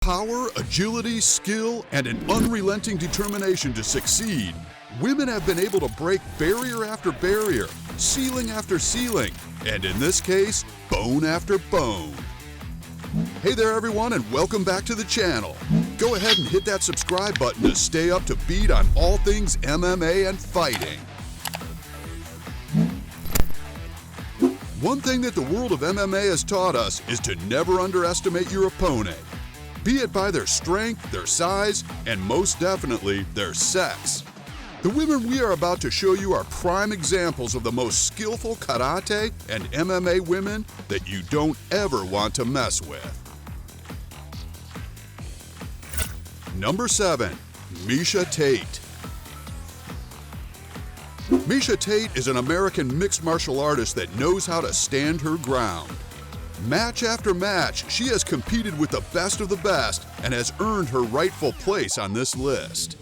Power, agility, skill, and an unrelenting determination to succeed, women have been able to break barrier after barrier, ceiling after ceiling, and in this case, bone after bone. Hey there everyone, and welcome back to the channel. Go ahead and hit that subscribe button to stay up to beat on all things MMA and fighting. One thing that the world of MMA has taught us is to never underestimate your opponent, be it by their strength, their size, and most definitely their sex. The women we are about to show you are prime examples of the most skillful karate and MMA women that you don't ever want to mess with. Number 7. Misha Tate. Misha Tate is an American mixed martial artist that knows how to stand her ground. Match after match, she has competed with the best of the best and has earned her rightful place on this list.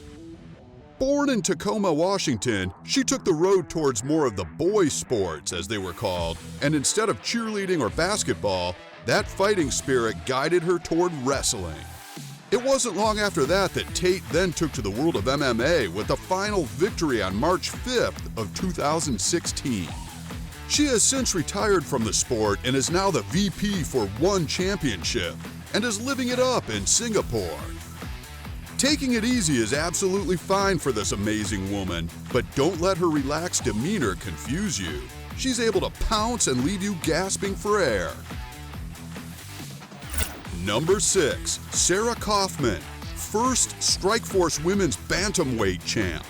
Born in Tacoma, Washington, she took the road towards more of the boy sports, as they were called, and instead of cheerleading or basketball, that fighting spirit guided her toward wrestling. It wasn't long after that Tate then took to the world of MMA with a final victory on March 5th of 2016. She has since retired from the sport and is now the VP for One Championship and is living it up in Singapore. Taking it easy is absolutely fine for this amazing woman, but don't let her relaxed demeanor confuse you. She's able to pounce and leave you gasping for air. Number 6. Sarah Kaufman, first Strikeforce Women's Bantamweight champ.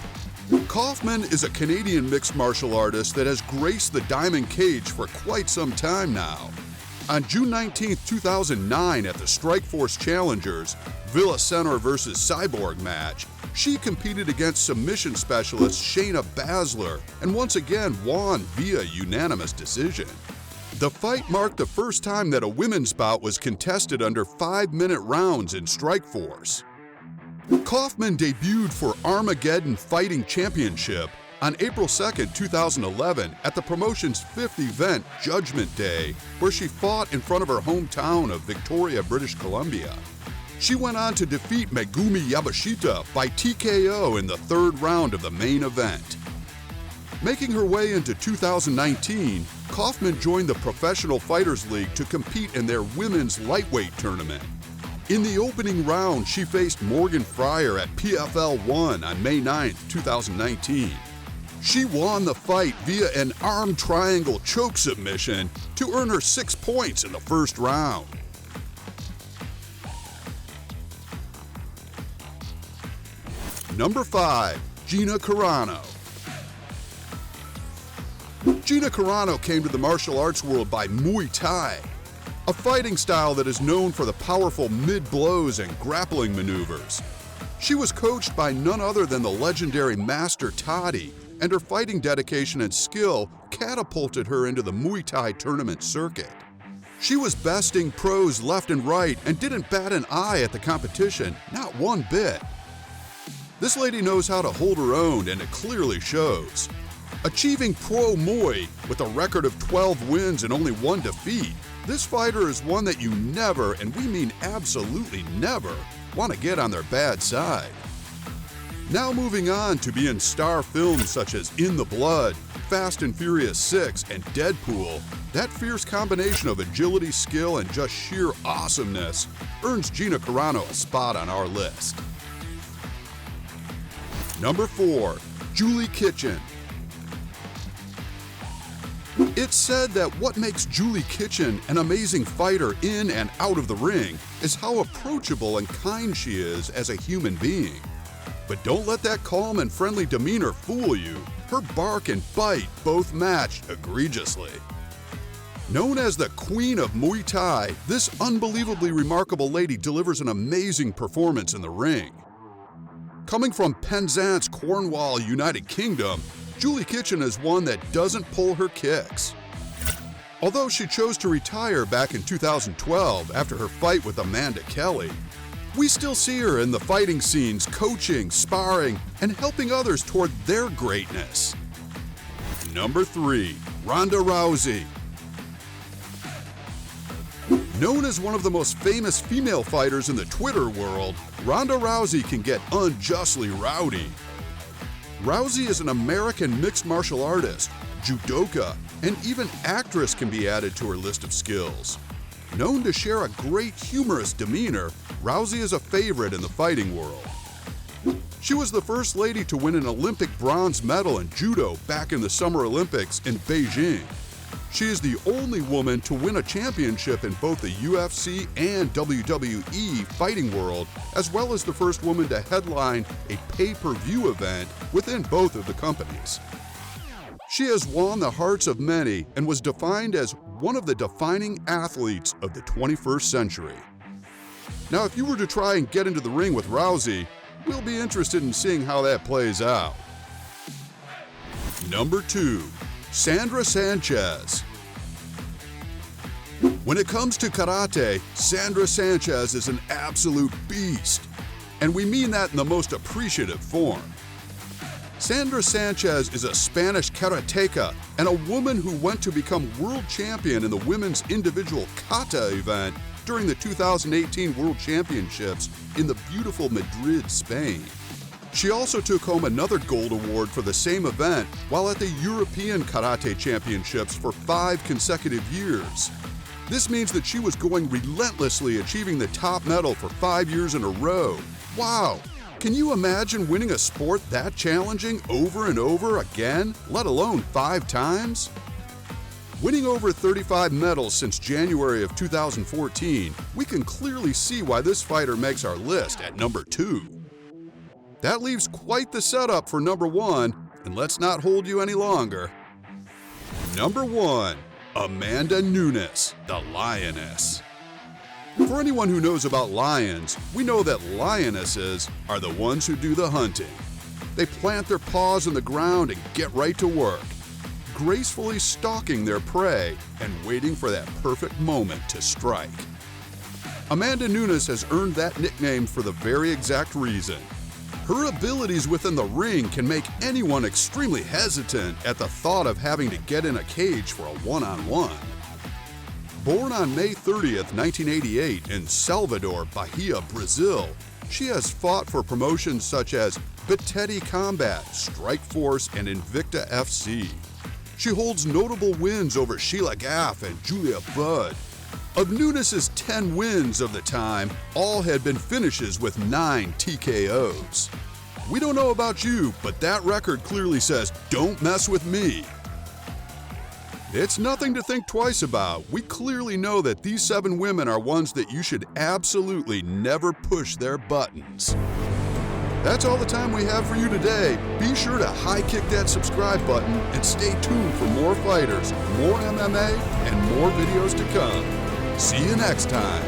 Kaufman is a Canadian mixed martial artist that has graced the diamond cage for quite some time now. On June 19, 2009 at the Strikeforce Challengers Villa Center vs. Cyborg match, she competed against submission specialist Shayna Baszler and once again won via unanimous decision. The fight marked the first time that a women's bout was contested under 5-minute rounds in Strikeforce. Kaufman debuted for Armageddon Fighting Championship on April 2, 2011 at the promotion's 5th event, Judgment Day, where she fought in front of her hometown of Victoria, British Columbia. She went on to defeat Megumi Yamashita by TKO in the 3rd round of the main event. Making her way into 2019, Kaufman joined the Professional Fighters League to compete in their women's lightweight tournament. In the opening round, she faced Morgan Fryer at PFL 1 on May 9, 2019. She won the fight via an arm triangle choke submission to earn her 6 points in the first round. Number 5. Gina Carano. Gina Carano came to the martial arts world by Muay Thai, a fighting style that is known for the powerful mid-blows and grappling maneuvers. She was coached by none other than the legendary Master Toddy, and her fighting dedication and skill catapulted her into the Muay Thai tournament circuit. She was besting pros left and right and didn't bat an eye at the competition, not one bit. This lady knows how to hold her own, and it clearly shows. Achieving Pro Muay with a record of 12 wins and only 1 defeat, this fighter is one that you never, and we mean absolutely never, want to get on their bad side. Now moving on to be in star films such as In the Blood, Fast and Furious 6, and Deadpool, that fierce combination of agility, skill, and just sheer awesomeness earns Gina Carano a spot on our list. Number 4. Julie Kitchen. It's said that what makes Julie Kitchen an amazing fighter in and out of the ring is how approachable and kind she is as a human being. But don't let that calm and friendly demeanor fool you. Her bark and bite both matched egregiously. Known as the Queen of Muay Thai, this unbelievably remarkable lady delivers an amazing performance in the ring. Coming from Penzance, Cornwall, United Kingdom, Julie Kitchen is one that doesn't pull her kicks. Although she chose to retire back in 2012 after her fight with Amanda Kelly, we still see her in the fighting scenes, coaching, sparring, and helping others toward their greatness. Number 3. Ronda Rousey. Known as one of the most famous female fighters in the Twitter world, Ronda Rousey can get unjustly rowdy. Rousey is an American mixed martial artist, judoka, and even actress can be added to her list of skills. Known to share a great humorous demeanor, Rousey is a favorite in the fighting world. She was the first lady to win an Olympic bronze medal in judo back in the Summer Olympics in Beijing. She is the only woman to win a championship in both the UFC and WWE fighting world, as well as the first woman to headline a pay-per-view event within both of the companies. She has won the hearts of many and was defined as one of the defining athletes of the 21st century. Now, if you were to try and get into the ring with Rousey, we'll be interested in seeing how that plays out. Number 2. Sandra Sanchez. When it comes to karate, Sandra Sanchez is an absolute beast, and we mean that in the most appreciative form. Sandra Sanchez is a Spanish karateka and a woman who went to become world champion in the women's individual kata event during the 2018 World Championships in the beautiful Madrid, Spain. She also took home another gold award for the same event while at the European Karate Championships for 5 consecutive years. This means that she was going relentlessly, achieving the top medal for 5 years in a row. Wow! Can you imagine winning a sport that challenging over and over again, let alone 5 times? Winning over 35 medals since January of 2014, we can clearly see why this fighter makes our list at number 2. That leaves quite the setup for number 1, and let's not hold you any longer. Number 1. Amanda Nunes, the Lioness. For anyone who knows about lions, we know that lionesses are the ones who do the hunting. They plant their paws in the ground and get right to work, gracefully stalking their prey and waiting for that perfect moment to strike. Amanda Nunes has earned that nickname for the very exact reason. Her abilities within the ring can make anyone extremely hesitant at the thought of having to get in a cage for a one-on-one. Born on May 30th, 1988 in Salvador, Bahia, Brazil, she has fought for promotions such as Beit Combat, Strikeforce, and Invicta FC. She holds notable wins over Sheila Gaff and Julia Budd. Of Nunes' 10 wins of the time, all had been finishes with 9 TKOs. We don't know about you, but that record clearly says, "Don't mess with me." It's nothing to think twice about. We clearly know that these 7 women are ones that you should absolutely never push their buttons. That's all the time we have for you today. Be sure to high kick that subscribe button and stay tuned for more fighters, more MMA, and more videos to come. See you next time.